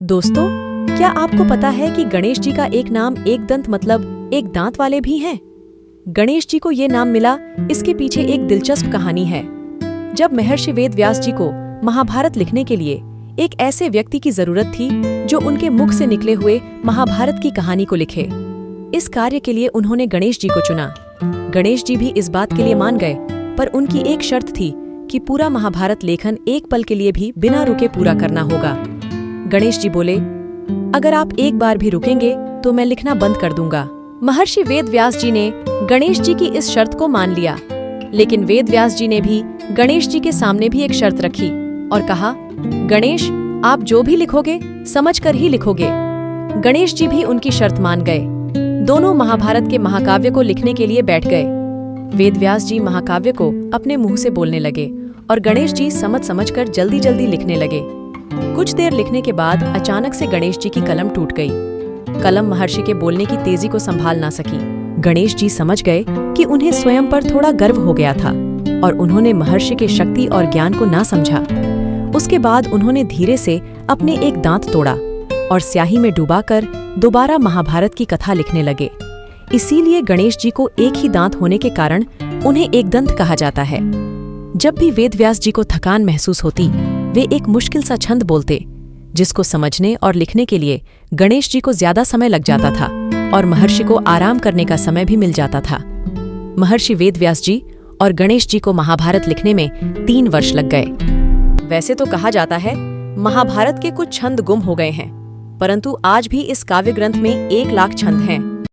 दोस्तों, क्या आपको पता है कि गणेश जी का एक नाम एक दंत मतलब एक दांत वाले भी हैं? गणेश जी को ये नाम मिला, इसके पीछे एक दिलचस्प कहानी है। जब महर्षि वेद व्यास जी को महाभारत लिखने के लिए एक ऐसे व्यक्ति की जरूरत थी जो उनके मुख से निकले हुए महाभारत की कहानी को लिखे। इस कार्य के लिए उन्होंने गणेश जी को चुना। गणेश जी भी इस बात के लिए मान गए, पर उनकी एक शर्त थी कि पूरा महाभारत लेखन एक पल के लिए भी बिना रुके पूरा करना होगा। गणेश जी बोले, अगर आप एक बार भी रुकेंगे तो मैं लिखना बंद कर दूंगा। महर्षि वेद व्यास जी ने गणेश जी की इस शर्त को मान लिया, लेकिन वेद व्यास जी ने भी गणेश जी के सामने भी एक शर्त रखी और कहा, गणेश, आप जो भी लिखोगे समझकर ही लिखोगे। गणेश जी भी उनकी शर्त मान गए। दोनों महाभारत के महाकाव्य को लिखने के लिए बैठ गए। वेद व्यास जी महाकाव्य को अपने मुंह से बोलने लगे और गणेश जी समझकर जल्दी जल्दी लिखने लगे। कुछ देर लिखने के बाद अचानक से गणेश जी की कलम टूट गई। कलम महर्षि के बोलने की तेजी को संभाल ना सकी। गणेश जी समझ गए कि उन्हें स्वयं पर थोड़ा गर्व हो गया था और उन्होंने महर्षि के शक्ति और ज्ञान को ना समझा। उसके बाद उन्होंने धीरे से अपने एक दांत तोड़ा और स्याही में डुबाकर दोबारा महाभारत की कथा लिखने लगे। इसीलिए गणेश जी को एक ही दांत होने के कारण उन्हें एकदंत कहा जाता है। जब भी वेद व्यास जी को थकान महसूस होती, वे एक मुश्किल सा छंद बोलते, जिसको समझने और लिखने के लिए गणेश जी को ज्यादा समय लग जाता था और महर्षि को आराम करने का समय भी मिल जाता था। महर्षि वेद व्यास जी और गणेश जी को महाभारत लिखने में 3 वर्ष लग गए। वैसे तो कहा जाता है महाभारत के कुछ छंद गुम हो गए हैं, परंतु आज भी इस काव्य ग्रंथ में 1 लाख छंद हैं।